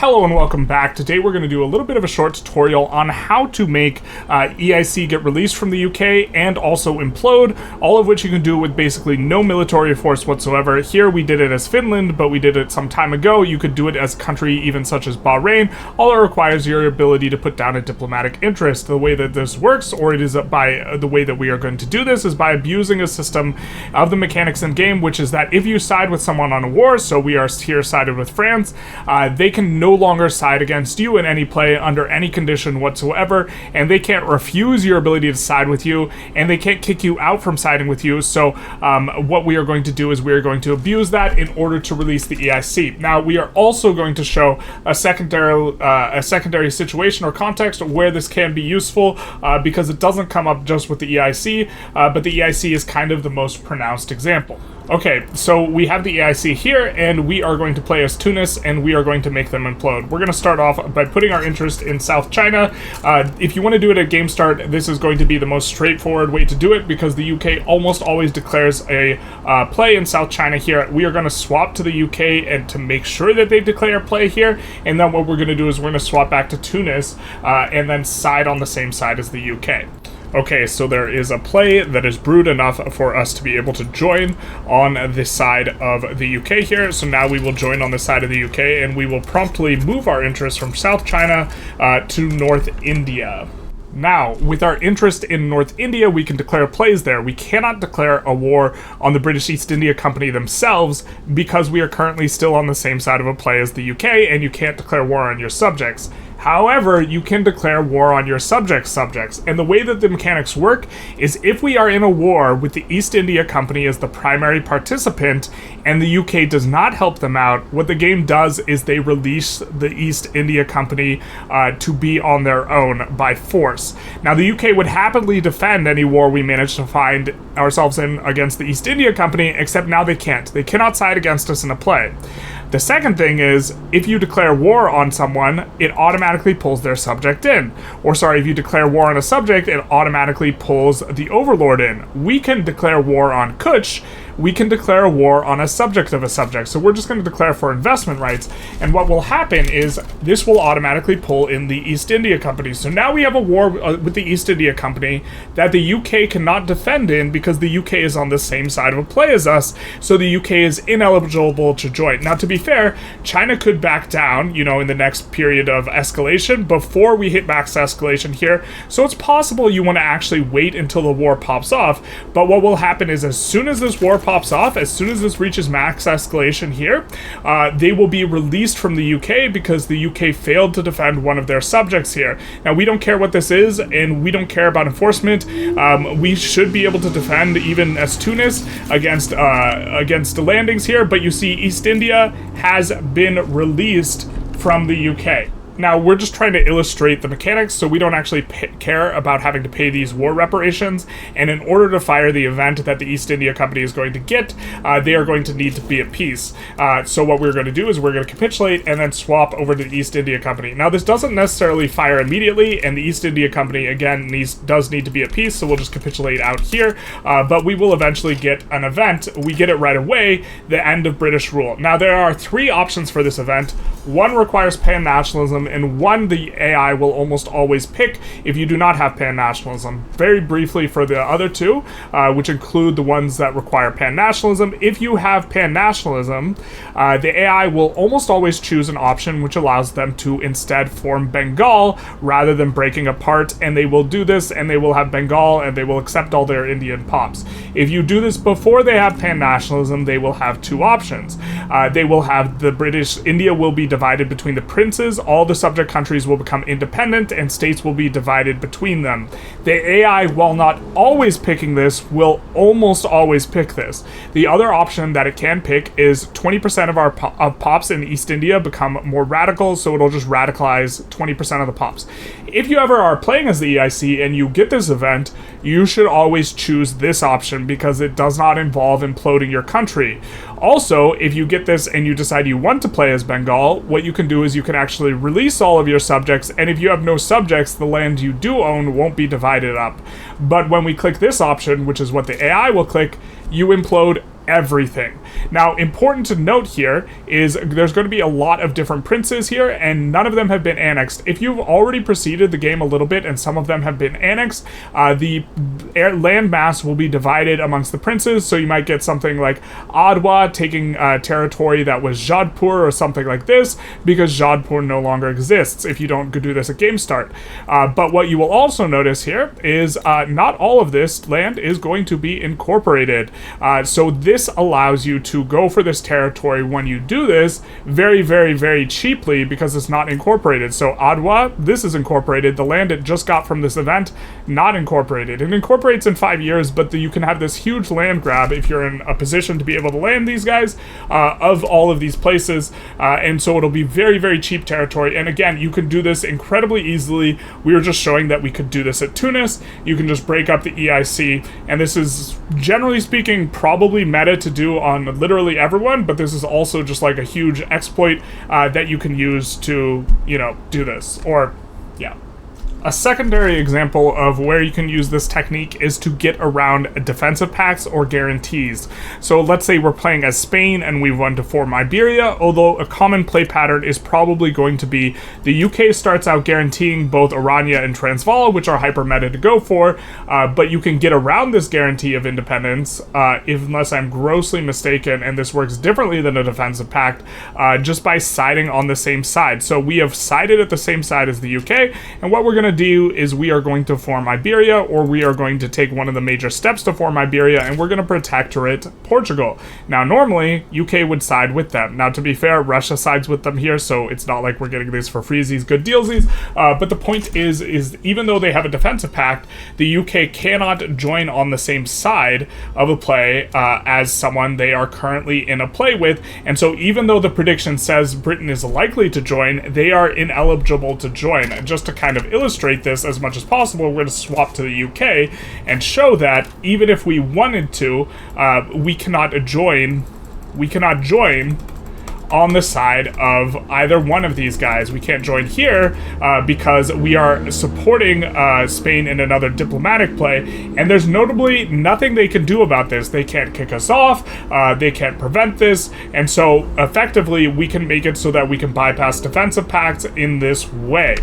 Hello and welcome back. Today we're going to do a little bit of a short tutorial on how to make EIC get released from the UK and also implode, all of which you can do with basically no military force whatsoever. Here we did it as Finland, but we did it some time ago. You could do it as a country even such as Bahrain. All it requires your ability to put down a diplomatic interest. The way that this works, or it is by the way that we are going to do this, is by abusing a system of the mechanics in game, which is that if you side with someone on a war, so we are here sided with France, they can no longer side against you in any play under any condition whatsoever, and they can't refuse your ability to side with you, and they can't kick you out from siding with you. So what we are going to do is we are going to abuse that in order to release the EIC. Now we are also going to show a secondary situation or context where this can be useful, because it doesn't come up just with the EIC, but the EIC is kind of the most pronounced example. Okay, so we have the EIC here, and we are going to play as Tunis, and we are going to make them implode. We're going to start off by putting our interest in South China. If you want to do it at game start, this is going to be the most straightforward way to do it, because the UK almost always declares a play in South China here. We are going to swap to the UK and to make sure that they declare a play here, and then what we're going to do is we're going to swap back to Tunis, and then side on the same side as the UK. Okay, so there is a play that is brewed enough for us to be able to join on this side of the UK here. So now we will join on the side of the UK, and we will promptly move our interest from South China to North India. Now, with our interest in North India, we can declare plays there. We cannot declare a war on the British East India Company themselves because we are currently still on the same side of a play as the UK, and you can't declare war on your subjects. However, you can declare war on your subjects, and the way that the mechanics work is if we are in a war with the East India Company as the primary participant and the UK does not help them out, what the game does is they release the East India Company to be on their own by force. Now, the UK would happily defend any war we manage to find ourselves in against the East India Company, except now they can't. They cannot side against us in a play. The second thing is, if you declare war on someone, it automatically pulls their subject in. Or sorry, if you declare war on a subject, it automatically pulls the overlord in. We can declare war on Kutch. We can declare a war on a subject of a subject. So we're just going to declare for investment rights. And what will happen is this will automatically pull in the East India Company. So now we have a war with the East India Company that the UK cannot defend in because the UK is on the same side of a play as us. So the UK is ineligible to join. Now, to be fair, China could back down, in the next period of escalation before we hit max escalation here. So it's possible you want to actually wait until the war pops off. But what will happen is as soon as this war pops off, as soon as this reaches max escalation here, they will be released from the UK because the UK failed to defend one of their subjects here. Now, we don't care what this is, and we don't care about enforcement. We should be able to defend even as Tunis against the landings here, but you see East India has been released from the UK. Now, we're just trying to illustrate the mechanics, so we don't actually care about having to pay these war reparations, and in order to fire the event that the East India Company is going to get, they are going to need to be at peace. So what we're going to do is we're going to capitulate and then swap over to the East India Company. Now, this doesn't necessarily fire immediately, and the East India Company, again, does need to be at peace, so we'll just capitulate out here, but we will eventually get an event. We get it right away, the end of British rule. Now, there are three options for this event. One requires pan-nationalism, and one the AI will almost always pick if you do not have pan-nationalism. Very briefly for the other two, which include the ones that require pan-nationalism, if you have pan-nationalism, the AI will almost always choose an option which allows them to instead form Bengal rather than breaking apart, and they will do this, and they will have Bengal, and they will accept all their Indian pops. If you do this before they have pan-nationalism, they will have two options. They will have the British India will be divided between the princes, all the subject countries will become independent, and states will be divided between them. The AI, while not always picking this, will almost always pick this. The other option that it can pick is 20% of our pops in East India become more radical, so it'll just radicalize 20% of the pops. If you ever are playing as the EIC and you get this event, you should always choose this option because it does not involve imploding your country. Also, if you get this and you decide you want to play as Bengal, what you can do is you can actually release all of your subjects, and if you have no subjects, the land you do own won't be divided up. But when we click this option, which is what the AI will click, you implode everything. Now, important to note here is there's going to be a lot of different princes here, and none of them have been annexed. If you've already proceeded the game a little bit and some of them have been annexed, the land mass will be divided amongst the princes, so you might get something like Adwa taking territory that was Jodhpur or something like this, because Jodhpur no longer exists if you don't do this at game start. But what you will also notice here is not all of this land is going to be incorporated. So this allows you to go for this territory when you do this very, very, very cheaply because it's not incorporated. So Adwa, this is incorporated. The land it just got from this event, not incorporated. It incorporates in 5 years, but you can have this huge land grab if you're in a position to be able to land these guys of all of these places. And so it'll be very, very cheap territory. And again, you can do this incredibly easily. We were just showing that we could do this at Tunis. You can just break up the EIC, and this is, generally speaking, probably meta to do on literally everyone, but this is also just like a huge exploit that you can use to, do this. Or, yeah. A secondary example of where you can use this technique is to get around defensive pacts or guarantees. So let's say we're playing as Spain and we want to form Iberia, although a common play pattern is probably going to be the UK starts out guaranteeing both Orania and Transvaal, which are hyper meta to go for, but you can get around this guarantee of independence, unless I'm grossly mistaken, and this works differently than a defensive pact, just by siding on the same side. So we have sided at the same side as the UK, and what we're going to do is we are going to form Iberia, or we are going to take one of the major steps to form Iberia, and we're going to protectorate Portugal. Now, normally, UK would side with them. Now, to be fair, Russia sides with them here, so it's not like we're getting these for freezies, good dealsies, but the point is even though they have a defensive pact, the UK cannot join on the same side of a play as someone they are currently in a play with, and so even though the prediction says Britain is likely to join, they are ineligible to join. And just to kind of illustrate this as much as possible, we're going to swap to the UK and show that even if we wanted to, we cannot join on the side of either one of these guys. We can't join here because we are supporting Spain in another diplomatic play, and there's notably nothing they can do about this. They can't kick us off, they can't prevent this, and so effectively we can make it so that we can bypass defensive pacts in this way.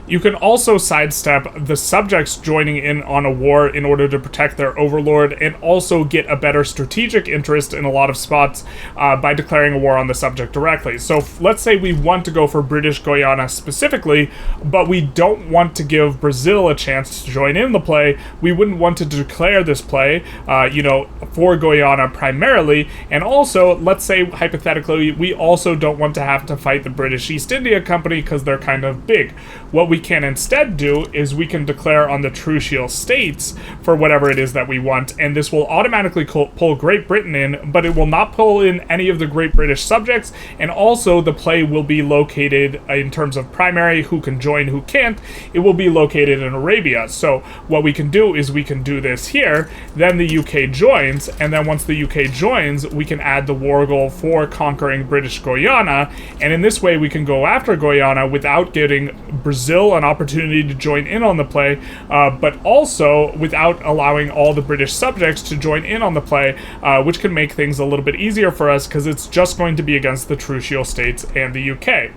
You can also sidestep the subjects joining in on a war in order to protect their overlord, and also get a better strategic interest in a lot of spots by declaring a war on the subject directly. So let's say we want to go for British Guiana specifically, but we don't want to give Brazil a chance to join in the play. We wouldn't want to declare this play, for Guiana primarily, and also, let's say, hypothetically, we also don't want to have to fight the British East India Company because they're kind of big. What we can instead do is we can declare on the Trucial States for whatever it is that we want, and this will automatically pull Great Britain in, but it will not pull in any of the Great British subjects, and also the play will be located, in terms of primary, who can join, who can't, it will be located in Arabia. So what we can do is we can do this here, then the UK joins, and then once the UK joins, we can add the war goal for conquering British Guiana, and in this way we can go after Guiana without getting Brazil an opportunity to join in on the play, but also without allowing all the British subjects to join in on the play, which can make things a little bit easier for us because it's just going to be against the Trucial States and the UK.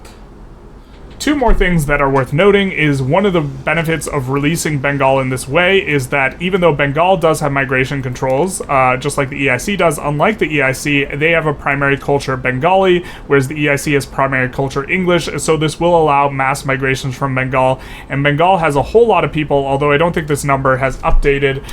Two more things that are worth noting is one of the benefits of releasing Bengal in this way is that even though Bengal does have migration controls, just like the EIC does, unlike the EIC, they have a primary culture Bengali, whereas the EIC has primary culture English, so this will allow mass migrations from Bengal, and Bengal has a whole lot of people, although I don't think this number has updated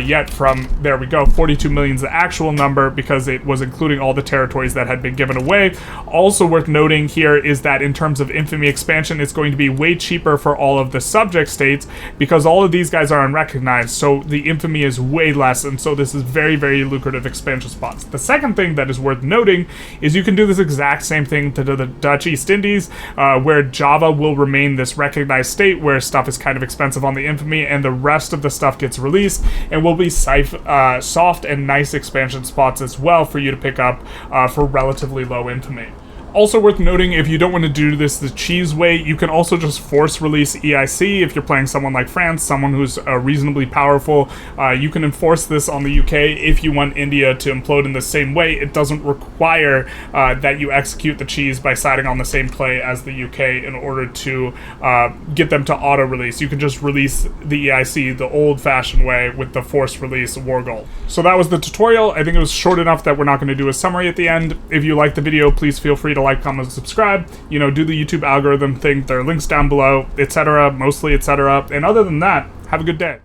yet from, there we go, 42 million is the actual number because it was including all the territories that had been given away. Also worth noting here is that in terms of infamy expansion, it's going to be way cheaper for all of the subject states because all of these guys are unrecognized, so the infamy is way less, and so this is very, very lucrative expansion spots. The second thing that is worth noting is you can do this exact same thing to the Dutch East Indies, where Java will remain this recognized state where stuff is kind of expensive on the infamy, and the rest of the stuff gets released, and will be soft and nice expansion spots as well for you to pick up for relatively low infamy. Also worth noting, if you don't want to do this the cheese way, you can also just force release EIC if you're playing someone like France, someone who's reasonably powerful. You can enforce this on the UK if you want India to implode in the same way. It doesn't require that you execute the cheese by siding on the same play as the UK in order to get them to auto-release. You can just release the EIC the old-fashioned way with the forced release war goal. So that was the tutorial. I think it was short enough that we're not going to do a summary at the end. If you liked the video, please feel free to like, comment, subscribe, do the YouTube algorithm thing. There are links down below, etc., mostly etc. And other than that, have a good day.